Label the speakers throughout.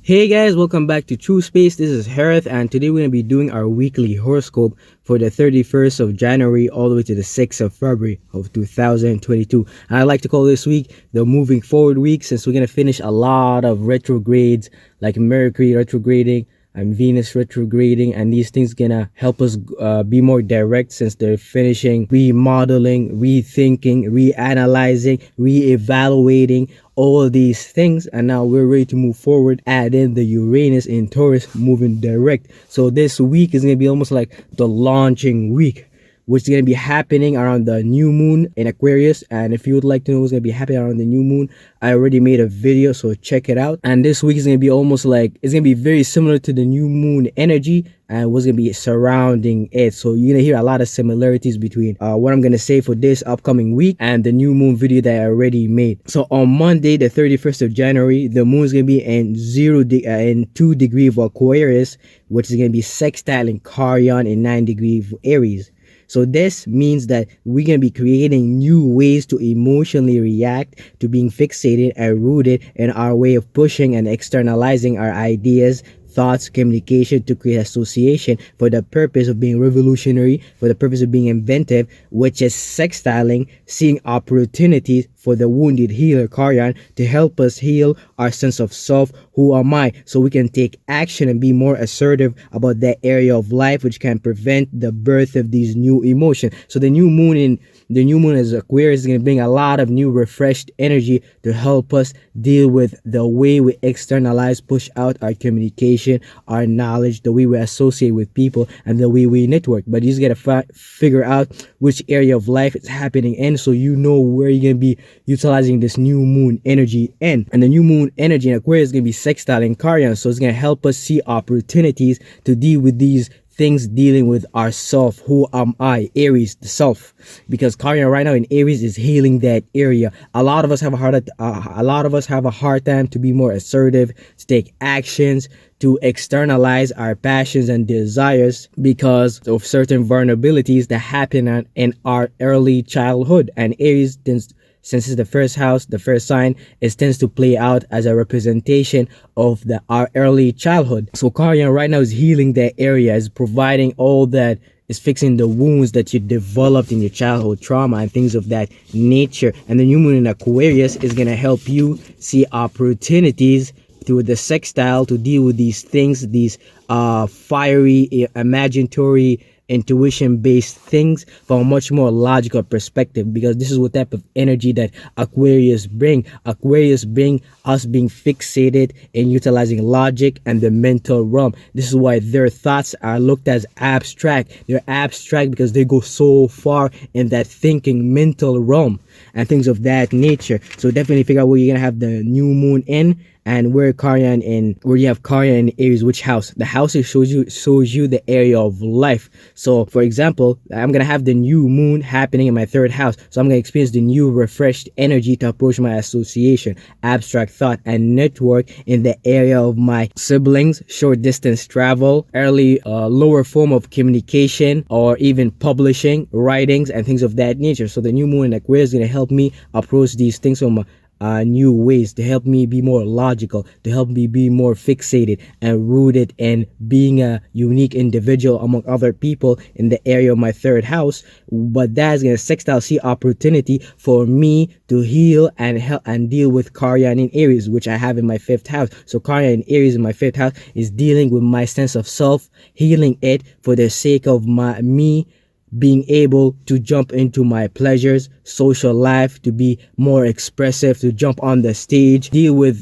Speaker 1: Hey guys, welcome back to Truspace. This is Herth, and today we're going to be doing our weekly horoscope for the 31st of January all the way to the 6th of February of 2022. And I like to call this week the moving forward week, since we're going to finish a lot of retrogrades like Mercury retrograding and Venus retrograding, and these things gonna help us be more direct, since they're finishing remodeling, rethinking, reanalyzing, reevaluating all of these things, and now we're ready to move forward. Add in the Uranus in Taurus moving direct, so this week is gonna be almost like the launching week, which is going to be happening around the new moon in Aquarius. And if you would like to know what's going to be happening around the new moon, I already made a video, so check it out. And this week is going to be almost like, it's going to be very similar to the new moon energy and what's going to be surrounding it. So you're going to hear a lot of similarities between what I'm going to say for this upcoming week and the new moon video that I already made. So on Monday, the 31st of January, the moon is going to be in 2 degrees of Aquarius, which is going to be sextiling Caryon in 9 degrees of Aries. So this means that we're going to be creating new ways to emotionally react to being fixated and rooted in our way of pushing and externalizing our ideas, thoughts, communication to create association for the purpose of being revolutionary, for the purpose of being inventive, which is sextiling, seeing opportunities for the wounded healer Caryon to help us heal our sense of self, who am I, so we can take action and be more assertive about that area of life, which can prevent the birth of these new emotions. So the new moon as Aquarius is going to bring a lot of new refreshed energy to help us deal with the way we externalize, push out our communication, our knowledge, the way we associate with people, and the way we network. But you just got to figure out which area of life it's happening in, so you know where you're going to be utilizing this new moon energy in. And the new moon energy in Aquarius is going to be sextiling Caryon, so it's going to help us see opportunities to deal with these things dealing with ourself. Who am I? Aries, the self, because Caryon right now in Aries is healing that area. A lot of us have a hard time to be more assertive, to take actions, to externalize our passions and desires because of certain vulnerabilities that happen in our early childhood. And Aries tends, since it's the first house, the first sign, it tends to play out as a representation of our early childhood. So Caryon right now is healing that area, is providing all that, is fixing the wounds that you developed in your childhood trauma and things of that nature. And the new moon in Aquarius is going to help you see opportunities through the sextile to deal with these things, these fiery, imaginatory, intuition-based things from a much more logical perspective, because this is what type of energy that Aquarius bring us being fixated in utilizing logic and the mental realm. This is why their thoughts are looked as abstract. They're abstract because they go so far in that thinking mental realm and things of that nature. So definitely figure out where you're gonna have the new moon in, and where you have Caryon in Aries, which house. The house shows you the area of life. So for example, I'm gonna have the new moon happening in my 3rd house, so I'm gonna experience the new refreshed energy to approach my association, abstract thought, and network in the area of my siblings, short distance travel, early lower form of communication, or even publishing, writings, and things of that nature. So the new moon in Aquarius is gonna help me approach these things from new ways, to help me be more logical, to help me be more fixated and rooted in being a unique individual among other people in the area of my 3rd house. But that's gonna sextile see opportunity for me to heal and help and deal with Caryon in Aries, which I have in my 5th house. So Caryon in Aries in my 5th house is dealing with my sense of self, healing it for the sake of me being able to jump into my pleasures, social life, to be more expressive, to jump on the stage,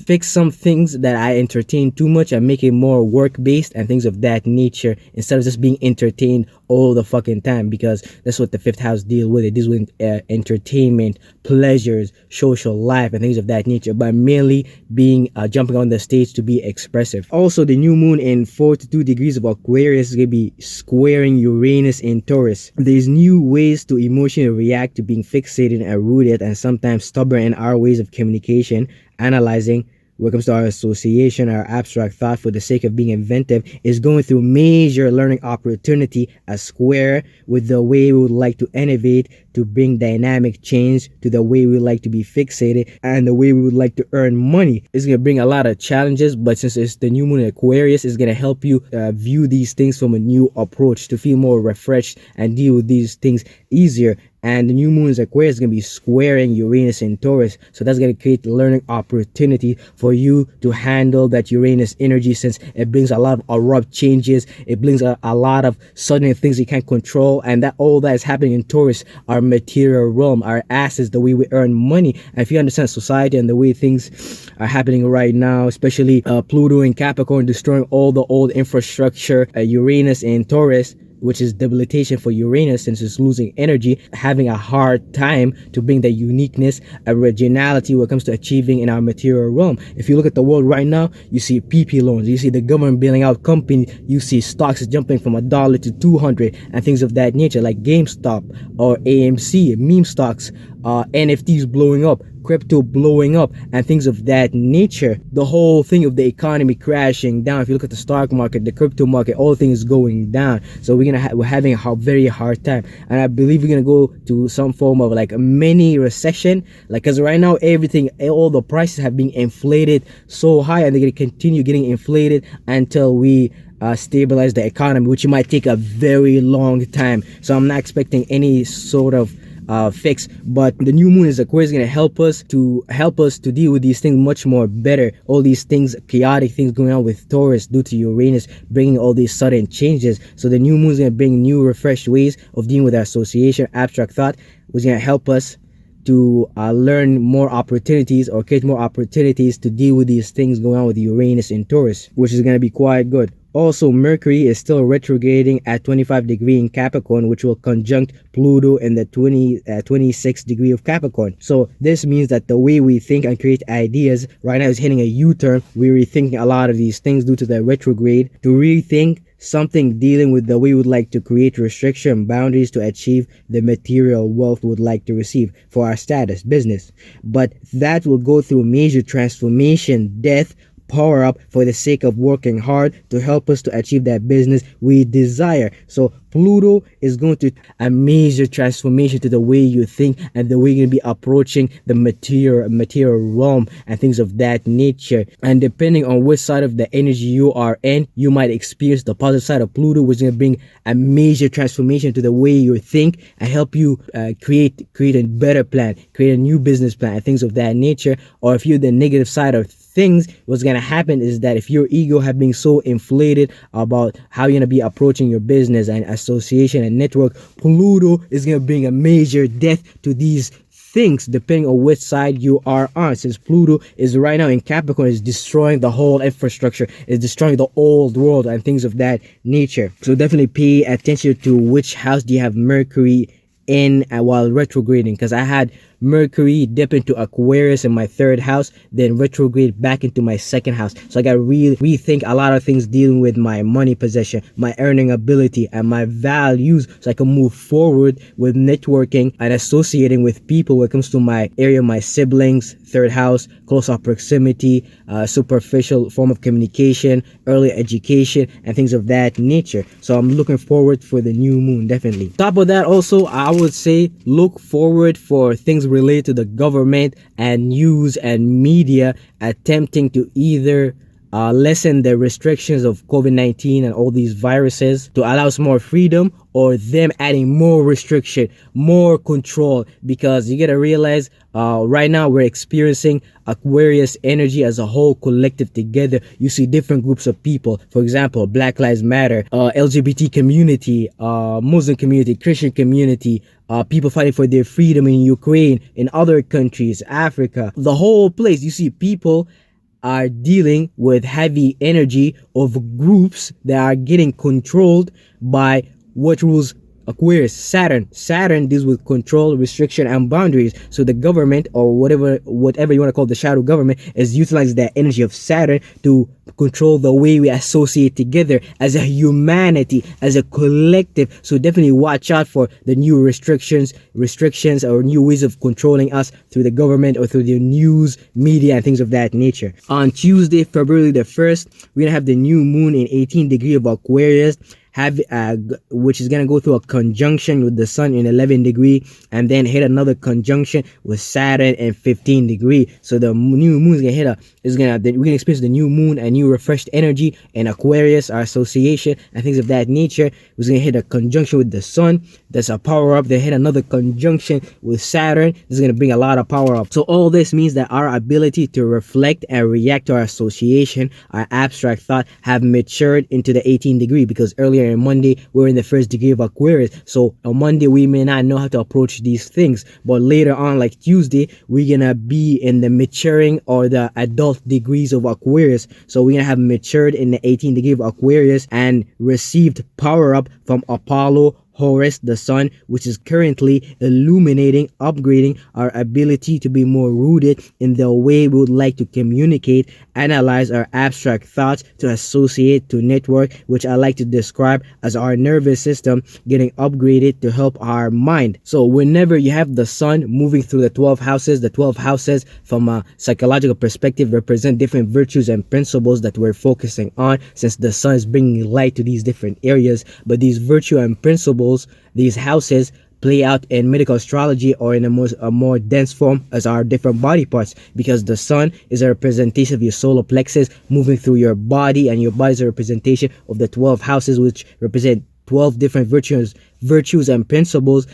Speaker 1: fix some things that I entertain too much and make it more work-based and things of that nature, instead of just being entertained all the fucking time, because that's what the 5th house deals with. It deals with entertainment, pleasures, social life, and things of that nature, but mainly being jumping on the stage to be expressive. Also, the new moon in 42 degrees of Aquarius is going to be squaring Uranus in Taurus. There's new ways to emotionally react to being fixated and rooted and sometimes stubborn in our ways of communication, analyzing, when it comes to our association, our abstract thought for the sake of being inventive, is going through major learning opportunity, a square with the way we would like to innovate to bring dynamic change to the way we like to be fixated and the way we would like to earn money. It's going to bring a lot of challenges, but since it's the new moon in Aquarius, it's going to help you view these things from a new approach to feel more refreshed and deal with these things easier. And the new moon in Aquarius is going to be squaring Uranus in Taurus. So that's going to create learning opportunity for you to handle that Uranus energy, since it brings a lot of abrupt changes. It brings a lot of sudden things you can't control. And that all that is happening in Taurus, our material realm, our assets, the way we earn money. And if you understand society and the way things are happening right now, especially Pluto in Capricorn destroying all the old infrastructure, Uranus in Taurus, which is debilitation for Uranus since it's losing energy, having a hard time to bring the uniqueness, originality when it comes to achieving in our material realm. If you look at the world right now, you see PP loans, you see the government bailing out companies, you see stocks jumping from $1 to 200 and things of that nature, like GameStop or AMC, meme stocks, NFTs blowing up, crypto blowing up, and things of that nature. The whole thing of the economy crashing down. If you look at the stock market, the crypto market, all things going down. So we're having a very hard time, and I believe we're gonna go to some form of like a mini recession. Like, because right now everything, all the prices have been inflated so high, and they're gonna continue getting inflated until we stabilize the economy, which might take a very long time. So I'm not expecting any sort of fix, but the new moon is Aquarius going to help us to deal with these things much more better. All these things, chaotic things going on with Taurus due to Uranus bringing all these sudden changes. So the new moon is going to bring new, refreshed ways of dealing with association, abstract thought, which is going to help us to learn more opportunities or create more opportunities to deal with these things going on with Uranus in Taurus, which is going to be quite good. Also, Mercury is still retrograding at 25 degree in Capricorn, which will conjunct Pluto in the 26 degree of Capricorn. So this means that the way we think and create ideas right now is hitting a U-turn. We're rethinking a lot of these things due to the retrograde, to rethink something dealing with the way we would like to create restriction boundaries to achieve the material wealth we would like to receive for our status, business. But that will go through major transformation, death, power up for the sake of working hard to help us to achieve that business we desire. So Pluto is going to a major transformation to the way you think and the way you're going to be approaching the material realm and things of that nature. And depending on which side of the energy you are in, you might experience the positive side of Pluto, which is going to bring a major transformation to the way you think and help you create a better plan, create a new business plan and things of that nature. Or if you're the negative side of things, what's going to happen is that if your ego have been so inflated about how you're going to be approaching your business and association and network, Pluto is going to bring a major death to these things depending on which side you are on. Since Pluto is right now in Capricorn, is destroying the whole infrastructure, is destroying the old world and things of that nature. So definitely pay attention to which house do you have Mercury in while retrograding, because I had Mercury dip into Aquarius in my third house, then retrograde back into my second house. So I got to rethink a lot of things dealing with my money possession, my earning ability, and my values, so I can move forward with networking and associating with people when it comes to my area, my siblings, third house, close up proximity, superficial form of communication, early education, and things of that nature. So I'm looking forward for the new moon, definitely. Top of that, also, I would say look forward for things related to the government and news and media attempting to either lessen the restrictions of COVID-19 and all these viruses to allow us more freedom, or them adding more restriction, more control, because you gotta realize right now we're experiencing Aquarius energy as a whole collective together. You see different groups of people, for example, Black Lives Matter, LGBT community, Muslim community, Christian community, people fighting for their freedom in Ukraine, in other countries, Africa, the whole place. You see people are dealing with heavy energy of groups that are getting controlled by what rules Aquarius, Saturn deals with control, restriction, and boundaries. So the government, or whatever you want to call the shadow government, is utilizing that energy of Saturn to control the way we associate together as a humanity, as a collective. So definitely watch out for the new restrictions or new ways of controlling us through the government or through the news, media, and things of that nature. On Tuesday, February the 1st, we're gonna have the new moon in 18 degree of Aquarius, which is going to go through a conjunction with the sun in 11 degree, and then hit another conjunction with Saturn in 15 degree. So the new moon is gonna we can experience the new moon and new refreshed energy in Aquarius. Our association and things of that nature was gonna hit a conjunction with the sun. That's a power up. They hit another conjunction with Saturn. This is gonna bring a lot of power up. So all this means that our ability to reflect and react to our association, our abstract thought, have matured into the 18th degree, because earlier on Monday we're in the first degree of Aquarius. So on Monday we may not know how to approach these things, but later on, like Tuesday, we're gonna be in the maturing or the adult degrees of Aquarius. So we're gonna have matured in the 18th degree of Aquarius and received power up from Apollo, Horus, the sun, which is currently illuminating, upgrading our ability to be more rooted in the way we would like to communicate, analyze our abstract thoughts, to associate, to network, which I like to describe as our nervous system getting upgraded to help our mind. So whenever you have the sun moving through the 12 houses from a psychological perspective represent different virtues and principles that we're focusing on, since the sun is bringing light to these different areas. But these virtue and principles, these houses, play out in medical astrology or in a more dense form as our different body parts, because the sun is a representation of your solar plexus moving through your body, and your body is a representation of the 12 houses, which represent 12 different virtues and principles,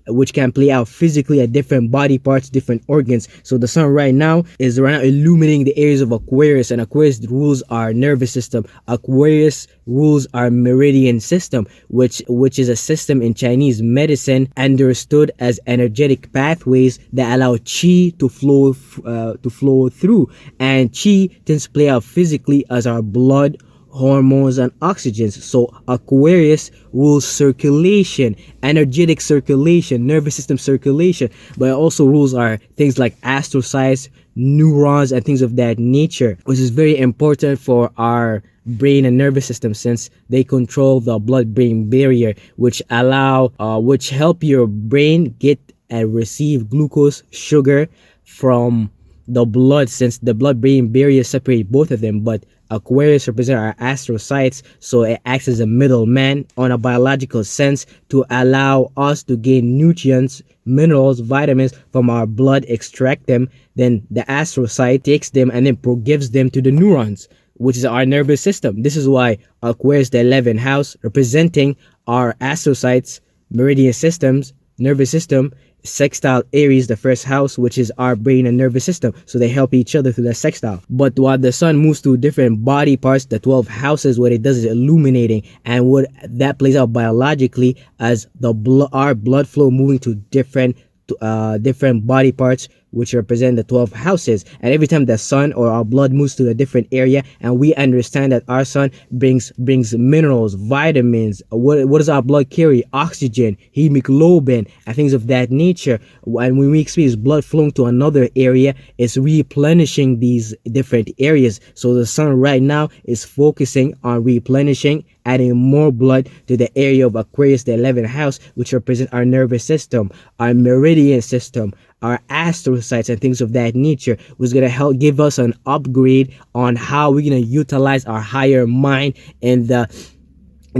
Speaker 1: which can play out physically at different body parts, different organs. So the sun right now is illuminating the areas of Aquarius, and Aquarius rules our nervous system. Aquarius rules our meridian system, which is a system in Chinese medicine understood as energetic pathways that allow qi to flow through, and qi tends to play out physically as our blood, hormones, and oxygens. So Aquarius rules circulation, energetic circulation, nervous system circulation, but it also rules our things like astrocytes, neurons, and things of that nature, which is very important for our brain and nervous system, since they control the blood-brain barrier, which help your brain get and receive glucose, sugar from the blood, since the blood-brain barrier separate both of them. But Aquarius represent our astrocytes, so it acts as a middleman on a biological sense to allow us to gain nutrients, minerals, vitamins from our blood, extract them. Then the astrocyte takes them and then gives them to the neurons, which is our nervous system. This is why Aquarius, the 11th house, representing our astrocytes, meridian systems, nervous system, sextile Aries, the first house, which is our brain and nervous system. So they help each other through the sextile. But while the sun moves through different body parts, the 12 houses, what it does is illuminating, and what that plays out biologically as our blood flow moving to different body parts, which represent the 12 houses. And every time the sun or our blood moves to a different area, and we understand that our sun brings minerals, vitamins, what does our blood carry? Oxygen, hemoglobin, and things of that nature. And when we experience blood flowing to another area, it's replenishing these different areas. So the sun right now is focusing on replenishing, adding more blood to the area of Aquarius, the 11th house, which represent our nervous system, our meridian system, our astrocytes, and things of that nature, was going to help give us an upgrade on how we're going to utilize our higher mind in the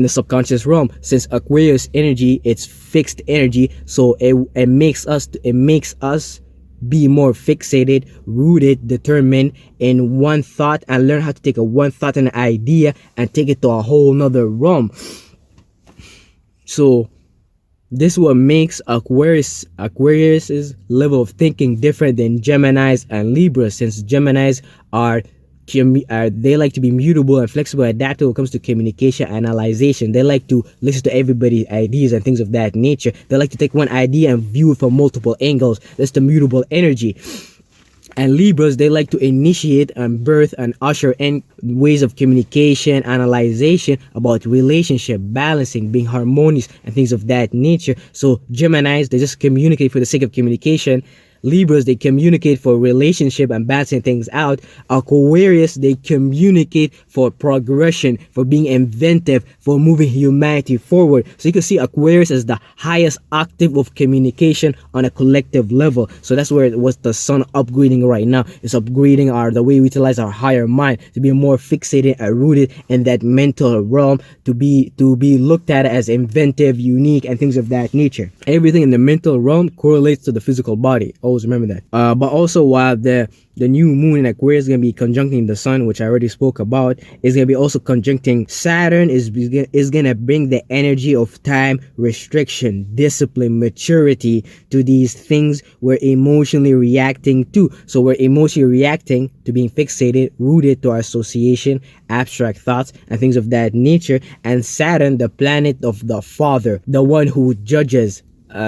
Speaker 1: subconscious realm. Since Aquarius energy, it's fixed energy, so it makes us be more fixated, rooted, determined in one thought, and learn how to take one thought and an idea and take it to a whole nother realm. So this is what makes Aquarius's level of thinking different than Geminis and Libras, since Geminis they like to be mutable and flexible, adaptive when it comes to communication, analyzation. They like to listen to everybody's ideas and things of that nature. They like to take one idea and view it from multiple angles. That's the mutable energy. And Libras, they like to initiate and birth and usher in ways of communication, analyzation about relationship, balancing, being harmonious, and things of that nature. So Geminis, they just communicate for the sake of communication. Libras, they communicate for relationship and balancing things out. Aquarius, they communicate for progression, for being inventive, for moving humanity forward. So you can see Aquarius as the highest octave of communication on a collective level. So that's where it was the sun upgrading right now. It's upgrading the way we utilize our higher mind to be more fixated and rooted in that mental realm, to be looked at as inventive, unique, and things of that nature. Everything in the mental realm correlates to the physical body. Always remember that. But also, while the new moon in Aquarius is going to be conjuncting the sun, which I already spoke about, is going to be also conjuncting Saturn, is going to bring the energy of time, restriction, discipline, maturity to these things we're emotionally reacting to. So we're emotionally reacting to being fixated, rooted to our association, abstract thoughts, and things of that nature. And Saturn, the planet of the father, the one who judges,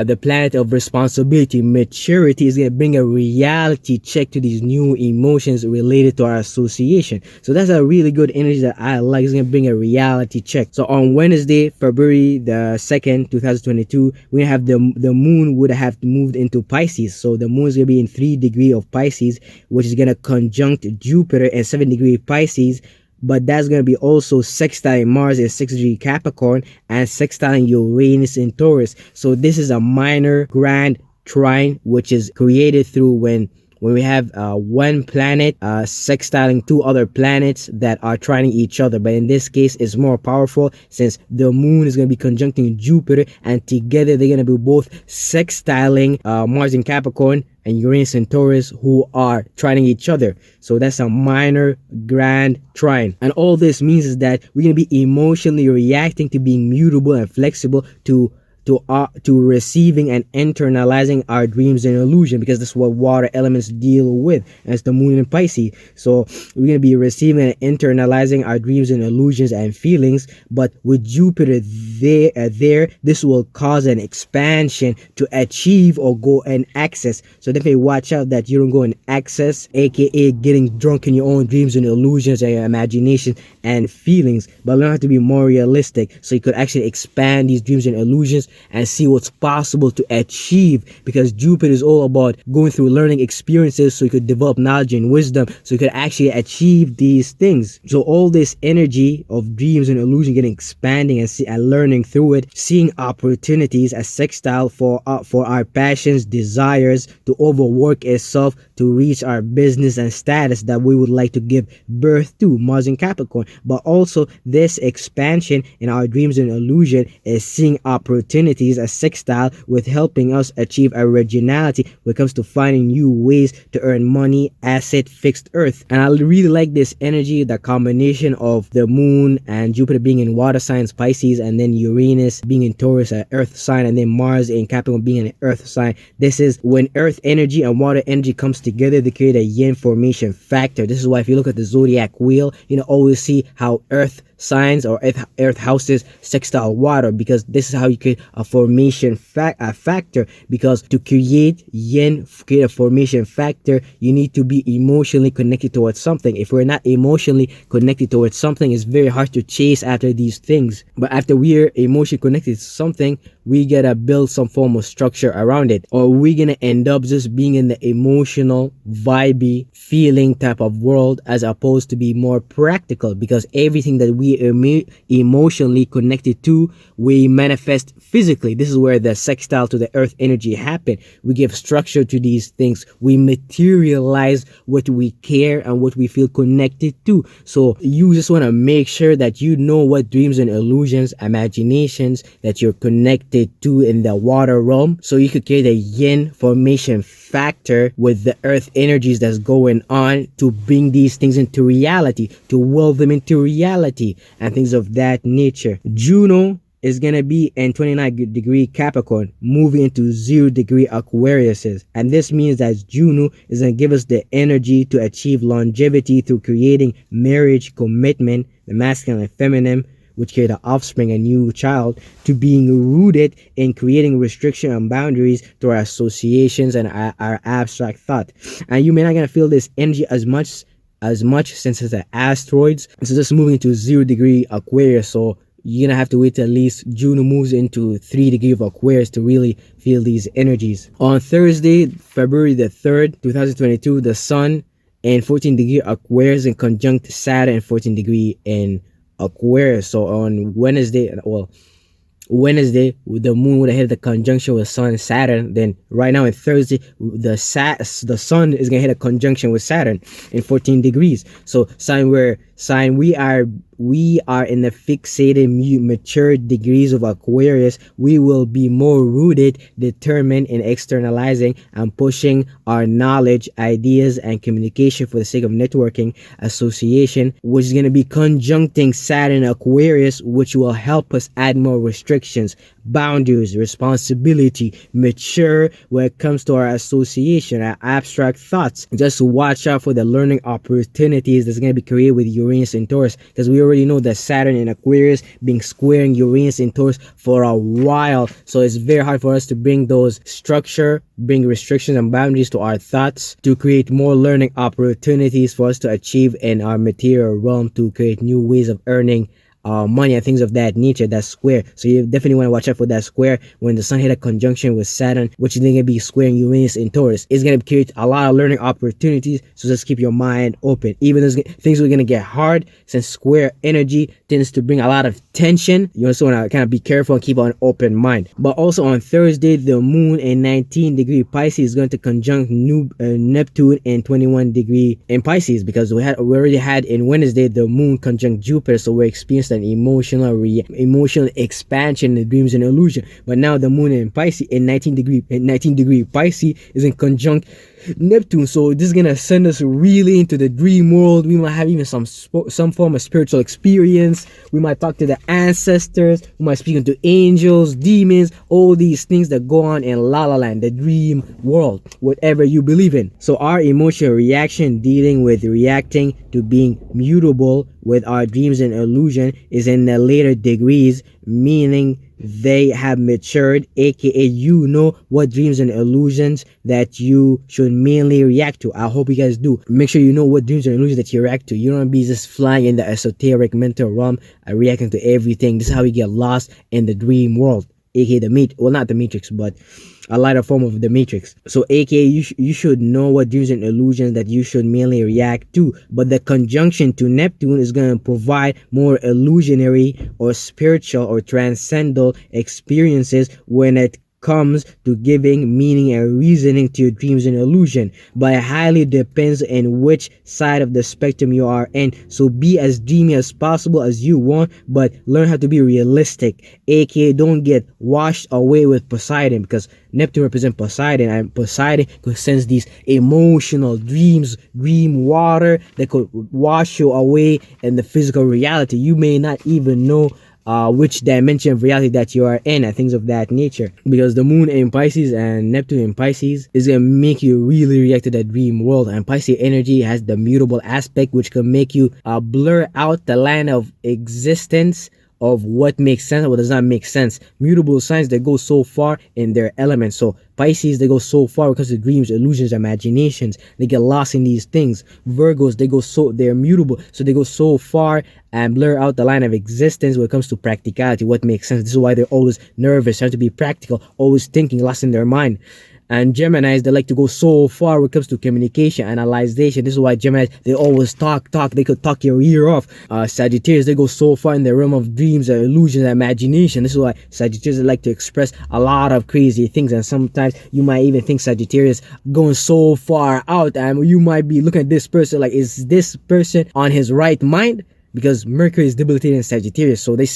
Speaker 1: the planet of responsibility, maturity, is going to bring a reality check to these new emotions related to our association. So that's a really good energy that I like. It's going to bring a reality check. So on Wednesday, February the 2nd, 2022, we're going to have the moon would have moved into Pisces. So the moon is going to be in 3 degrees of Pisces, which is going to conjunct Jupiter in 7 degrees Pisces. But that's going to be also sextiling Mars in 6 degree Capricorn and sextiling Uranus in Taurus. So this is a minor grand trine, which is created through when we have one planet sextiling 2 other planets that are trining each other. But in this case, it's more powerful since the moon is going to be conjuncting Jupiter, and together they're going to be both sextiling Mars in Capricorn and Uranus and Taurus, who are trining each other. So that's a minor grand trine. And all this means is that we're going to be emotionally reacting to being mutable and flexible to receiving and internalizing our dreams and illusion, because that's what water elements deal with, as the moon in Pisces. So we're going to be receiving and internalizing our dreams and illusions and feelings. But with Jupiter there, this will cause an expansion to achieve or go and access. So definitely watch out that you don't go and access, aka getting drunk in your own dreams and illusions and your imagination and feelings, but learn how to be more realistic so you could actually expand these dreams and illusions and see what's possible to achieve, because Jupiter is all about going through learning experiences so you could develop knowledge and wisdom so you could actually achieve these things. So all this energy of dreams and illusion getting expanding and learning through it, seeing opportunities as sextile for our passions, desires, to overwork itself to reach our business and status that we would like to give birth to, Mars in Capricorn. But also this expansion in our dreams and illusion is seeing opportunities as sextile with helping us achieve originality when it comes to finding new ways to earn money, asset, fixed earth. And I really like this energy, the combination of the moon and Jupiter being in water signs Pisces, and then Uranus being in Taurus, an earth sign, and then Mars in Capricorn being an earth sign. This is when earth energy and water energy comes together to create a yin formation factor. This is why if you look at the zodiac wheel, you know, always see how earth signs or earth houses sextile water, because this is how you create a formation factor. Because to create yin, create a formation factor, you need to be emotionally connected towards something. If we're not emotionally connected towards something, it's very hard to chase after these things. But after we're emotionally connected to something, we gotta build some form of structure around it, or we're gonna end up just being in the emotional, vibey, feeling type of world, as opposed to be more practical, because everything that we emotionally connected to, we manifest physically. This is where the sextile to the earth energy happen. We give structure to these things. We materialize what we care and what we feel connected to. So you just want to make sure that you know what dreams and illusions, imaginations that you're connected to in the water realm, so you could create a yin formation factor with the earth energies that's going on to bring these things into reality, to will them into reality and things of that nature. Juno is going to be in 29 degree Capricorn, moving into 0 degree Aquarius. And this means that Juno is going to give us the energy to achieve longevity through creating marriage, commitment, the masculine and feminine, which create an offspring, a new child, to being rooted in creating restriction and boundaries through our associations and our abstract thought. And you may not gonna feel this energy as much since it's an asteroids. It's just moving to 0 degree Aquarius. So you're gonna have to wait till at least June moves into 3 degree of Aquarius to really feel these energies. On Thursday, February the 3rd, 2022, the sun in 14 degree Aquarius in conjunct Saturn in 14 degree in Aquarius. So on Wednesday, the moon would have hit the conjunction with Sun and Saturn. Then right now in Thursday, the sun is gonna hit a conjunction with Saturn in 14 degrees. So we are in the fixated mature degrees of Aquarius. We will be more rooted, determined in externalizing and pushing our knowledge, ideas, and communication for the sake of networking, association, which is going to be conjuncting Saturn Aquarius, which will help us add more restrictions, boundaries, responsibility, mature when it comes to our association, our abstract thoughts. Just watch out for the learning opportunities that's going to be created with Uranus and Taurus, because we already know that Saturn in Aquarius being squaring Uranus and Taurus for a while, so it's very hard for us to bring those structure, bring restrictions and boundaries to our thoughts, to create more learning opportunities for us to achieve in our material realm, to create new ways of earning money and things of that nature. That's square. So you definitely want to watch out for that square when the sun hit a conjunction with Saturn, which is going to be squaring Uranus in Taurus. It's going to create a lot of learning opportunities. So just keep your mind open. Even though things are going to get hard, since square energy tends to bring a lot of tension, you also want to kind of be careful and keep an open mind. But also on Thursday, the moon in 19 degree Pisces is going to conjunct Neptune in 21 degree in Pisces, because we already had in Wednesday the moon conjunct Jupiter, so we're experiencing an emotional expansion in the dreams and illusion. But now the moon in Pisces in 19 degree Pisces is in conjunct Neptune, so this is gonna send us really into the dream world. We might have even some form of spiritual experience. We might talk to the ancestors. We might speak to angels, demons, all these things that go on in La La Land, the dream world, whatever you believe in. So our emotional reaction, dealing with reacting to being mutable with our dreams and illusion, is in the later degrees, meaning they have matured, aka you know what dreams and illusions that you should mainly react to. I hope you guys do. Make sure you know what dreams and illusions that you react to. You don't be just flying in the esoteric mental realm and reacting to everything. This is how we get lost in the dream world, aka not the Matrix, but a lighter form of the Matrix. So aka you should know what dreams and illusions that you should mainly react to. But the conjunction to Neptune is going to provide more illusionary or spiritual or transcendental experiences when it comes to giving meaning and reasoning to your dreams and illusion, but it highly depends on which side of the spectrum you are in. So be as dreamy as possible as you want, but learn how to be realistic, aka don't get washed away with Poseidon, because Neptune represents Poseidon, and Poseidon could sense these emotional dreams, dream water that could wash you away in the physical reality. You may not even know which dimension of reality that you are in and things of that nature, because the moon in Pisces and Neptune in Pisces is going to make you really react to that dream world. And Pisces energy has the mutable aspect, which can make you blur out the line of existence of what makes sense and what does not make sense. Mutable signs that go so far in their elements. So Pisces, they go so far because of dreams, illusions, imaginations. They get lost in these things. Virgos, they're mutable, so they go so far and blur out the line of existence when it comes to practicality, what makes sense. This is why they're always nervous, trying to be practical, always thinking, lost in their mind. And Geminis, they like to go so far when it comes to communication, analyzation. This is why Geminis, they always talk. They could talk your ear off. Sagittarius, they go so far in the realm of dreams and illusions and imagination. This is why Sagittarius, they like to express a lot of crazy things. And sometimes you might even think Sagittarius going so far out, and you might be looking at this person like, is this person on his right mind? Because Mercury is debilitated in Sagittarius, so they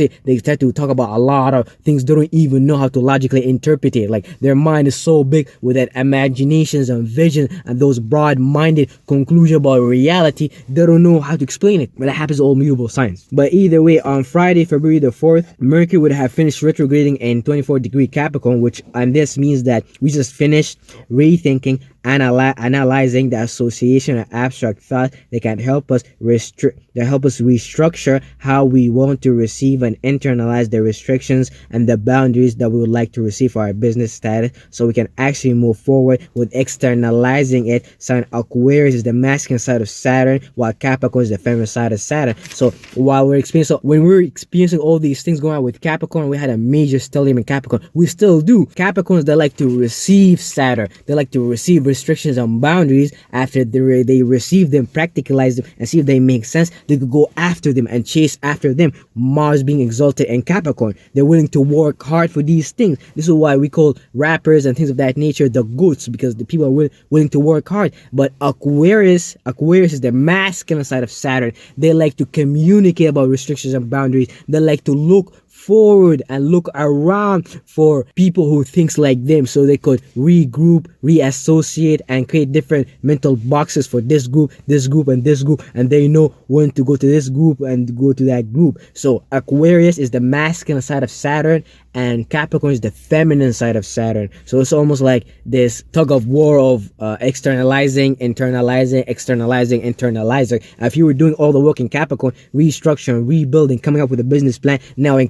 Speaker 1: try to talk about a lot of things they don't even know how to logically interpret it. Like, their mind is so big with that imaginations and vision and those broad-minded conclusions about reality, they don't know how to explain it. But that happens to all mutable signs. But either way, on Friday, February the 4th, Mercury would have finished retrograding in 24 degree Capricorn, and this means that we just finished rethinking, analyzing the association of abstract thought that can help us restructure how we want to receive and internalize the restrictions and the boundaries that we would like to receive for our business status, so we can actually move forward with externalizing it. Sign Aquarius is the masculine side of Saturn, while Capricorn is the feminine side of Saturn. So when we're experiencing all these things going on with Capricorn, we had a major stellium in Capricorn. We still do. Capricorns, they like to receive Saturn. They like to receive restrictions and boundaries. After they receive them, practicalize them, and see if they make sense, they could go after them and chase after them. Mars being exalted in Capricorn, they're willing to work hard for these things. This is why we call rappers and things of that nature the goats, because the people are willing to work hard. But Aquarius is the masculine side of Saturn. They like to communicate about restrictions and boundaries. They like to look forward and look around for people who thinks like them, so they could regroup, reassociate, and create different mental boxes for this group, and this group, and they know when to go to this group and go to that group. So Aquarius is the masculine side of Saturn, and Capricorn is the feminine side of Saturn. So it's almost like this tug of war of externalizing, internalizing, externalizing, internalizing. If you were doing all the work in Capricorn, restructuring, rebuilding, coming up with a business plan, now in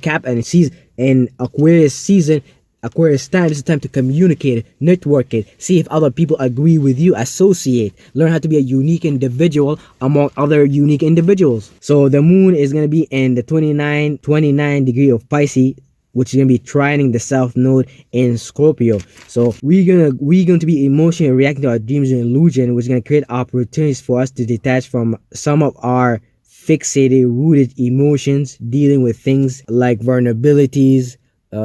Speaker 1: Aquarius season, Aquarius time, this is time to communicate, network it, see if other people agree with you, associate, learn how to be a unique individual among other unique individuals. So the moon is going to be in the 29 degree of Pisces, which is going to be trining the south node in Scorpio. So we're going to be emotionally reacting to our dreams and illusion, which is going to create opportunities for us to detach from some of our fixated, rooted emotions, dealing with things like vulnerabilities,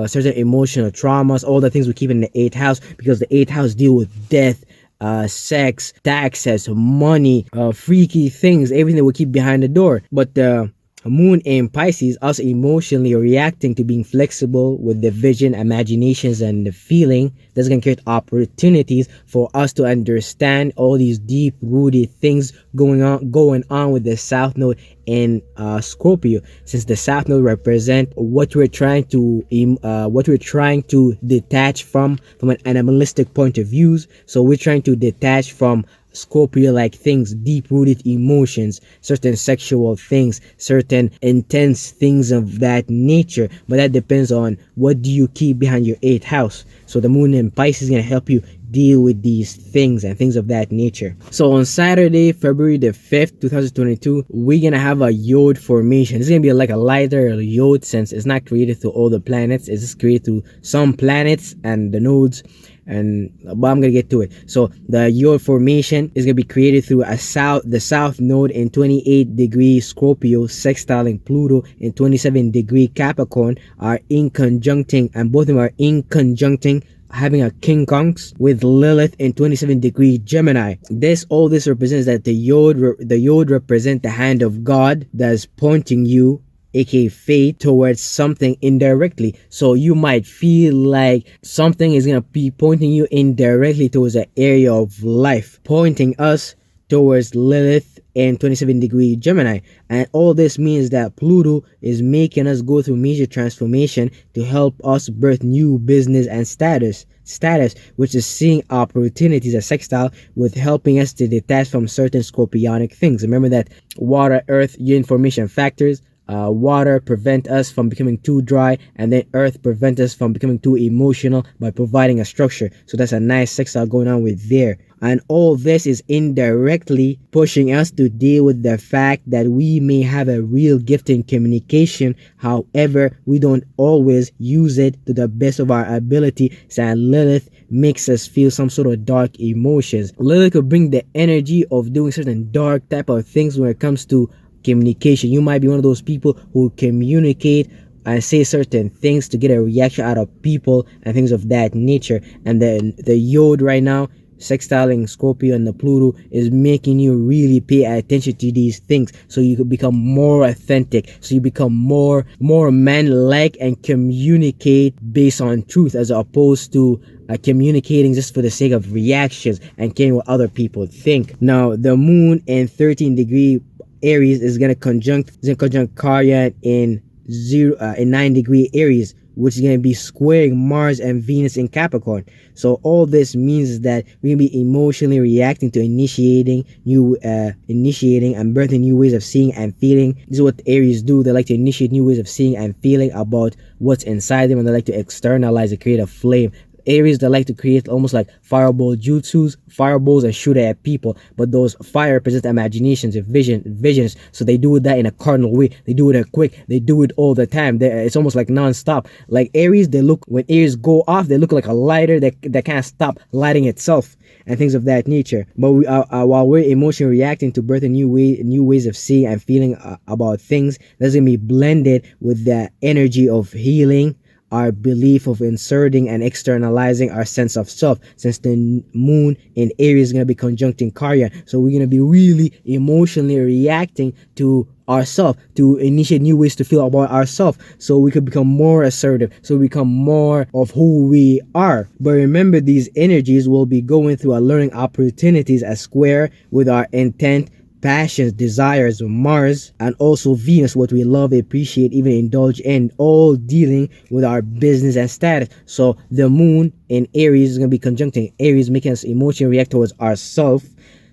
Speaker 1: certain emotional traumas, all the things we keep in the 8th house, because the 8th house deal with death, sex, taxes, money, freaky things, everything that we keep behind the door. But the moon in Pisces also emotionally reacting to being flexible with the vision, imaginations, and the feeling. That's going to create opportunities for us to understand all these deep rooted things going on with the south node in Scorpio, since the south node represent what we're trying to detach from an animalistic point of views. So we're trying to detach from Scorpio-like things, deep-rooted emotions, certain sexual things, certain intense things of that nature. But that depends on what do you keep behind your 8th house. So the moon in Pisces is going to help you deal with these things and things of that nature. So on Saturday, February the 5th, 2022, we're going to have a Yod formation. It's going to be like a lighter Yod, since it's not created through all the planets. It's just created through some planets and the nodes. But I'm gonna get to it. So the Yod formation is gonna be created through the south node in 28 degree Scorpio sextiling Pluto in 27 degree Capricorn are in conjuncting, and both of them are in conjuncting, having a quincunx with Lilith in 27 degree Gemini. All this represents that the Yod represent the hand of God that's pointing you, aka fate, towards something indirectly. So you might feel like something is going to be pointing you indirectly towards an area of life, pointing us towards Lilith in 27 degree Gemini. And all this means that Pluto is making us go through major transformation to help us birth new business and status, which is seeing opportunities as sextile with helping us to detach from certain scorpionic things. Remember that water, earth, yin formation factors. Water prevent us from becoming too dry, and then earth prevent us from becoming too emotional by providing a structure. So that's a nice sextile going on with there. And all this is indirectly pushing us to deal with the fact that we may have a real gift in communication. However, we don't always use it to the best of our ability. So Lilith makes us feel some sort of dark emotions. Lilith could bring the energy of doing certain dark type of things when it comes to communication. You might be one of those people who communicate and say certain things to get a reaction out of people and things of that nature. And then the Yod right now, sextiling Scorpio and the Pluto, is making you really pay attention to these things, so you could become more authentic, so you become more man-like and communicate based on truth, as opposed to communicating just for the sake of reactions and caring what other people think. Now the moon in 13 degree Aries is gonna conjunct Caryan in 9 degree Aries, which is going to be squaring Mars and Venus in Capricorn. So all this means that we're going to be emotionally reacting to initiating and birthing new ways of seeing and feeling. This is what Aries do. They like to initiate new ways of seeing and feeling about what's inside them, and they like to externalize and create a flame. Aries, that like to create almost like fireball jutsus, fireballs, and shoot it at people. But those fire represent imaginations and visions. So they do that in a cardinal way. They do it quick. They do it all the time. It's almost like non-stop. Like Aries, when Aries go off, they look like a lighter that can't stop lighting itself and things of that nature. But while we're emotionally reacting to birth new ways of seeing and feeling about things, that's gonna be blended with the energy of healing, our belief of inserting and externalizing our sense of self, since the moon in Aries is going to be conjuncting Chiron. So we're going to be really emotionally reacting to ourselves, to initiate new ways to feel about ourselves, so we could become more assertive, so we become more of who we are. But remember, these energies will be going through our learning opportunities as square with our intent, passions, desires, Mars, and also Venus, what we love, appreciate, even indulge in, all dealing with our business and status. So the moon in Aries is going to be conjuncting Aries, making us emotionally react towards ourselves.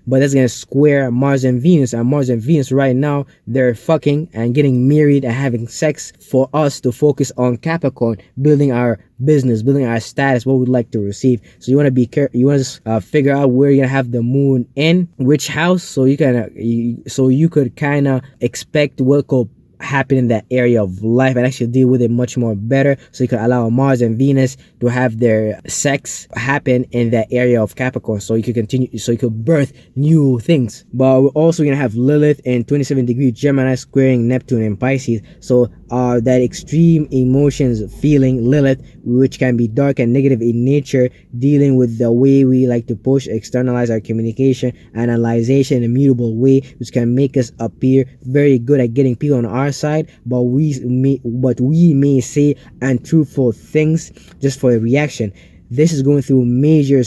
Speaker 1: But that's going to square Mars and Venus. And Mars and Venus right now, they're fucking and getting married and having sex for us to focus on Capricorn, building our business, building our status, what we'd like to receive. So you want to be careful. You want to figure out where you're going to have the moon in which house, so you could kind of expect what could happen in that area of life and actually deal with it much more better, so you can allow Mars and Venus to have their sex happen in that area of Capricorn, so you could continue, so you could birth new things. But we're also gonna have Lilith in 27-degree Gemini squaring Neptune in Pisces. So that extreme emotions feeling Lilith, which can be dark and negative in nature, dealing with the way we like to push, externalize our communication, analyzation in a mutable way, which can make us appear very good at getting people on our side, but we may say untruthful things just for a reaction. This is going through major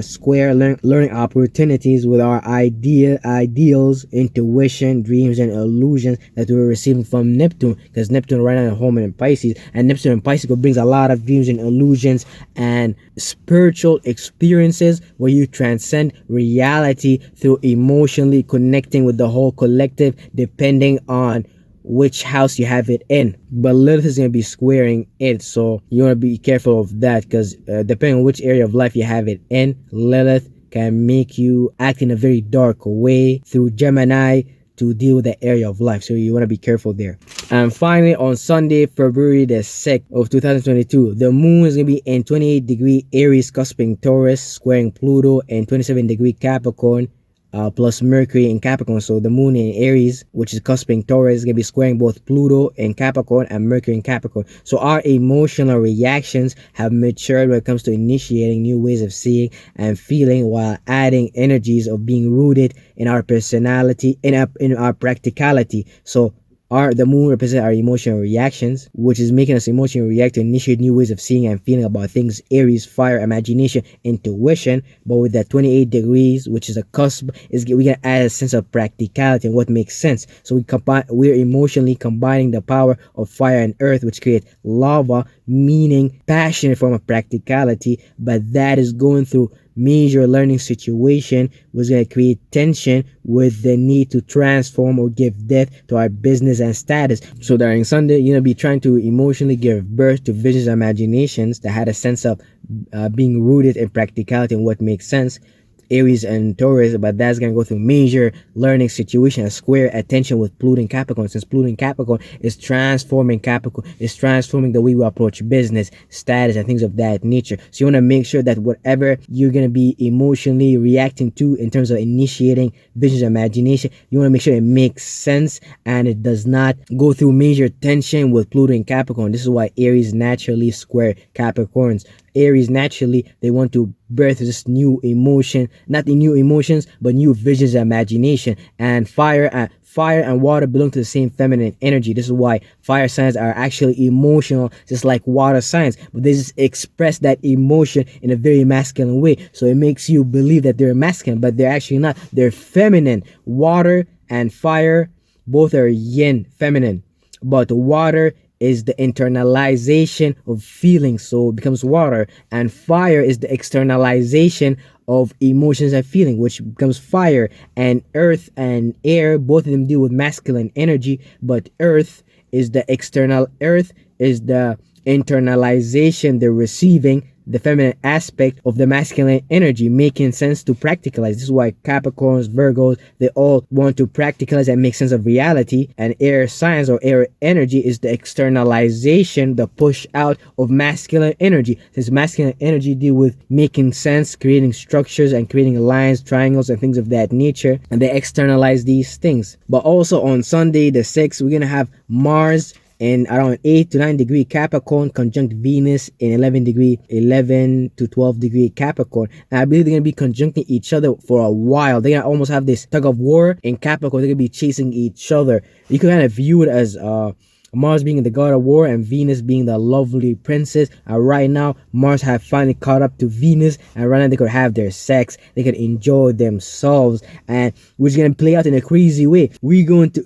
Speaker 1: square learning opportunities with our ideals, intuition, dreams, and illusions that we're receiving from Neptune, because Neptune right now is home in Pisces, and Neptune in Pisces brings a lot of dreams and illusions and spiritual experiences where you transcend reality through emotionally connecting with the whole collective, depending on which house you have it in. But Lilith is going to be squaring it, so you want to be careful of that, because depending on which area of life you have it in, Lilith can make you act in a very dark way through Gemini to deal with that area of life, so you want to be careful there. And finally, on Sunday, February the 6th of 2022, the moon is going to be in 28-degree Aries cusping Taurus, squaring Pluto in 27-degree Capricorn, plus Mercury in Capricorn. So the moon in Aries, which is cusping Taurus, is going to be squaring both Pluto in Capricorn and Mercury in Capricorn. So our emotional reactions have matured when it comes to initiating new ways of seeing and feeling, while adding energies of being rooted in our personality, in our practicality. So the moon represents our emotional reactions, which is making us emotionally react to initiate new ways of seeing and feeling about things. Aries, fire, imagination, intuition. But with that 28 degrees, which is a cusp, we can add a sense of practicality and what makes sense. So we're emotionally combining the power of fire and earth, which create lava, meaning passion in form of practicality. But that is going through major learning situation, was going to create tension with the need to transform or give depth to our business and status. So during Sunday, you're going to be trying to emotionally give birth to visions and imaginations that had a sense of being rooted in practicality and what makes sense. Aries and Taurus, but that's going to go through major learning situation, a square attention with Pluto and Capricorn, since Pluto and Capricorn is transforming Capricorn, is transforming the way we approach business, status, and things of that nature. So you want to make sure that whatever you're going to be emotionally reacting to in terms of initiating visions and imagination, you want to make sure it makes sense and it does not go through major tension with Pluto and Capricorn. This is why Aries naturally square Capricorns. Aries naturally, they want to birth this new emotion, not the new emotions, but new visions and imagination. And fire and water belong to the same feminine energy. This is why fire signs are actually emotional, just like water signs, but they just express that emotion in a very masculine way. So it makes you believe that they're masculine, but they're actually not. They're feminine. Water and fire both are yin, feminine, but water is the internalization of feelings, so it becomes water. And fire is the externalization of emotions and feeling, which becomes fire. And earth and air, both of them deal with masculine energy, but earth is the internalization, the receiving, the feminine aspect of the masculine energy, making sense to practicalize. This is why Capricorns, Virgos, they all want to practicalize and make sense of reality. And air signs or air energy is the externalization, the push out of masculine energy. Since masculine energy deal with making sense, creating structures and creating lines, triangles, and things of that nature, and they externalize these things. But also on Sunday the 6th, we're gonna have Mars in around 8 to 9 degree Capricorn conjunct Venus in 11 to 12 degree Capricorn. And I believe they're going to be conjuncting each other for a while. They're going to almost have this tug of war in Capricorn. They're going to be chasing each other. You can kind of view it as Mars being the god of war and Venus being the lovely princess. And right now, Mars have finally caught up to Venus, and right now they could have their sex. They could enjoy themselves, and which is gonna play out in a crazy way.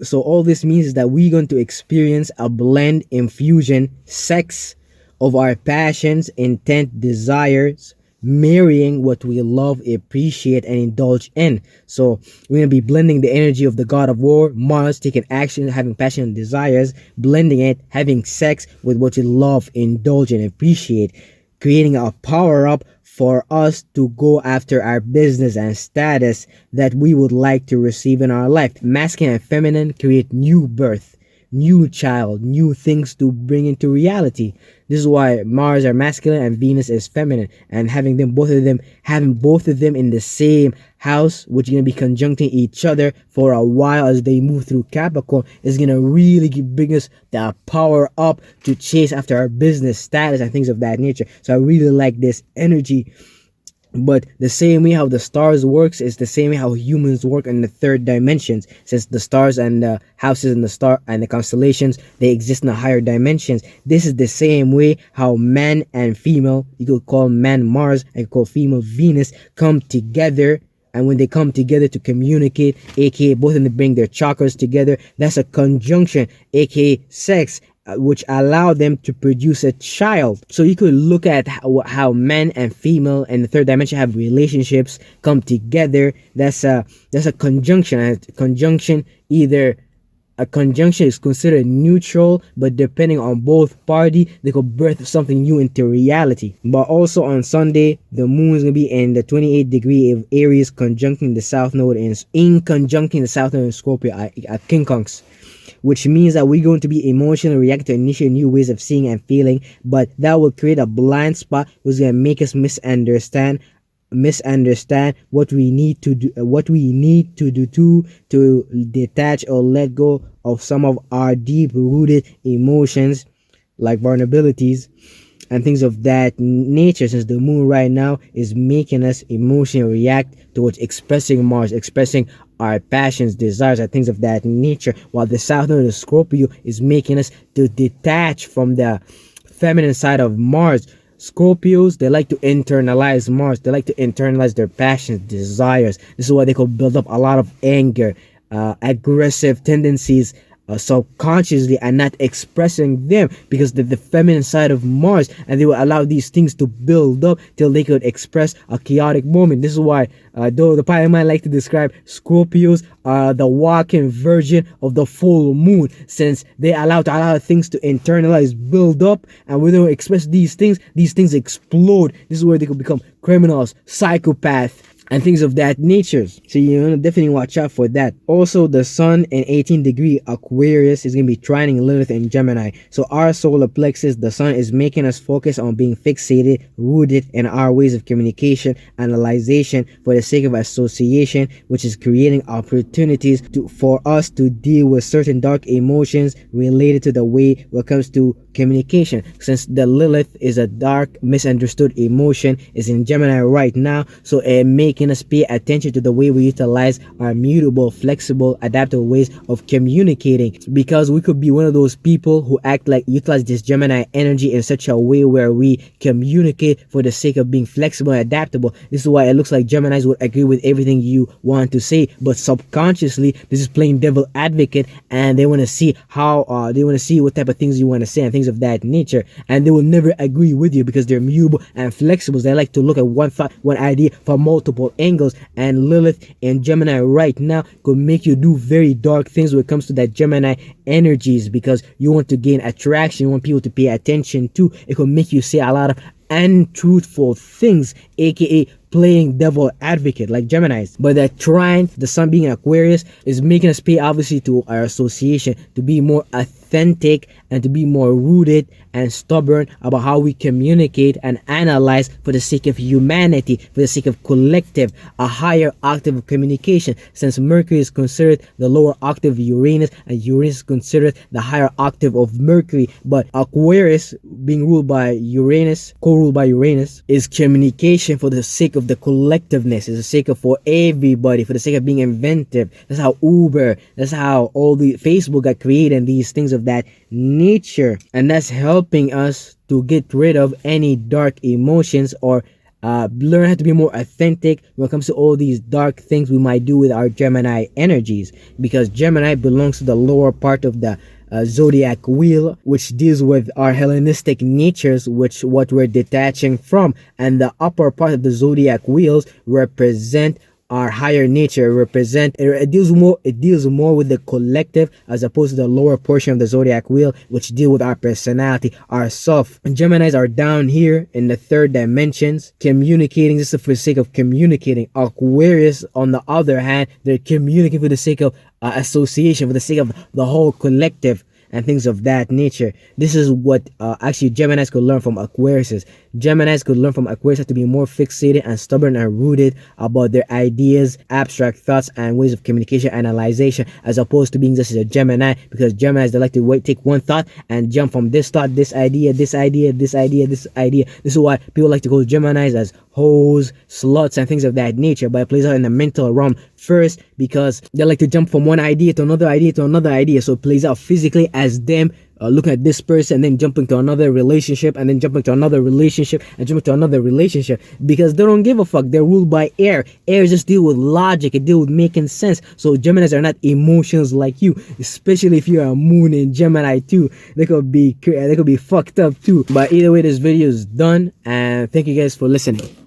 Speaker 1: So all this means is that we're going to experience a blend, infusion, sex of our passions, intent, desires, marrying what we love, appreciate, and indulge in. So we're going to be blending the energy of the god of war, Mars, taking action, having passion and desires, blending it, having sex with what you love, indulge, and appreciate, creating a power up for us to go after our business and status that we would like to receive in our life. Masculine and feminine create new birth, new child, new things to bring into reality. This is why Mars are masculine and Venus is feminine, and having both of them in the same house, which is going to be conjuncting each other for a while as they move through Capricorn, is going to really bring us the power up to chase after our business status and things of that nature. So I really like this energy. But the same way how the stars works is the same way how humans work in the third dimensions. Since the stars and the houses and the star and the constellations, they exist in the higher dimensions. This is the same way how man and female, you could call man Mars and call female Venus, come together. And when they come together to communicate, aka both of them bring their chakras together, that's a conjunction, aka sex, which allow them to produce a child. So you could look at how men and female in the third dimension have relationships come together. That's a conjunction. A conjunction is considered neutral, but depending on both party, they could birth something new into reality. But also on Sunday, the moon is gonna be in the 28th degree of Aries, conjuncting the south node in Scorpio at quincunx, which means that we're going to be emotionally reacting to initiate new ways of seeing and feeling, but that will create a blind spot, which is going to make us misunderstand what we need to do to detach or let go of some of our deep rooted emotions like vulnerabilities and things of that nature, since the moon right now is making us emotionally react towards expressing Mars, expressing our passions, desires, and things of that nature, while the south node of Scorpio is making us to detach from the feminine side of Mars. Scorpios, they like to internalize Mars. They like to internalize their passions, desires. This is why they could build up a lot of anger, aggressive tendencies, subconsciously, and not expressing them because the feminine side of Mars, and they will allow these things to build up till they could express a chaotic moment. This is why though the pilot might like to describe Scorpios the walking version of the full moon, since they allow a lot of things to internalize, build up, and when they express these things explode. This is where they could become criminals, psychopaths, and things of that nature. So you want to definitely watch out for that. Also, the sun in 18 degree Aquarius is going to be trining Lilith in Gemini. So our solar plexus, the sun, is making us focus on being fixated, rooted in our ways of communication, analyzation for the sake of association, which is creating opportunities for us to deal with certain dark emotions related to the way when it comes to communication. Since the Lilith is a dark, misunderstood emotion, is in Gemini right now, so it making making us pay attention to the way we utilize our mutable, flexible, adaptable ways of communicating, because we could be one of those people who act like utilize this Gemini energy in such a way where we communicate for the sake of being flexible and adaptable. This is why it looks like Geminis would agree with everything you want to say, but subconsciously this is playing devil advocate, and they want to see how they want to see what type of things you want to say and things of that nature, and they will never agree with you because they're mutable and flexible. They like to look at one thought, one idea from multiple angles, and Lilith in Gemini right now could make you do very dark things when it comes to that Gemini energies, because you want to gain attraction, you want people to pay attention to. It could make you say a lot of untruthful things, aka playing devil advocate like Geminis. But that trine, the sun being Aquarius, is making us pay obviously to our association to be more authentic and to be more rooted and stubborn about how we communicate and analyze for the sake of humanity, for the sake of collective, a higher octave of communication, since Mercury is considered the lower octave of Uranus and Uranus is considered the higher octave of Mercury. But Aquarius, being ruled by Uranus, co-ruled by Uranus, is communication for the sake of the collectiveness, is the sake of for everybody, for the sake of being inventive. That's how Uber, that's how all the Facebook got created, and these things of that nature, and that's helping us to get rid of any dark emotions, or learn how to be more authentic when it comes to all these dark things we might do with our Gemini energies, because Gemini belongs to the lower part of the zodiac wheel, which deals with our Hellenistic natures, which what we're detaching from, and the upper part of the zodiac wheels represent our higher nature, represent it deals more with the collective as opposed to the lower portion of the zodiac wheel, which deal with our personality, our self. And Geminis are down here in the third dimensions, communicating just for the sake of communicating. Aquarius, on the other hand, they're communicating for the sake of association, for the sake of the whole collective and things of that nature. This is what actually Geminis could learn from Aquarius. Geminis could learn from Aquarius to be more fixated and stubborn and rooted about their ideas, abstract thoughts, and ways of communication and analyzation, as opposed to being just a Gemini, because Geminis, they like to take one thought and jump from this thought, this idea, this idea, this idea, this idea. This is why people like to call Geminis as hoes, sluts, and things of that nature, but it plays out in the mental realm first, because they like to jump from one idea to another idea to another idea. So it plays out physically as them looking at this person and then jumping to another relationship and then jumping to another relationship and jumping to another relationship, because they don't give a fuck. They're ruled by air. Air just deal with logic, it deal with making sense. So Geminis are not emotions like you, especially if you're a moon in Gemini too. They could be fucked up too. But either way, this video is done, and thank you guys for listening.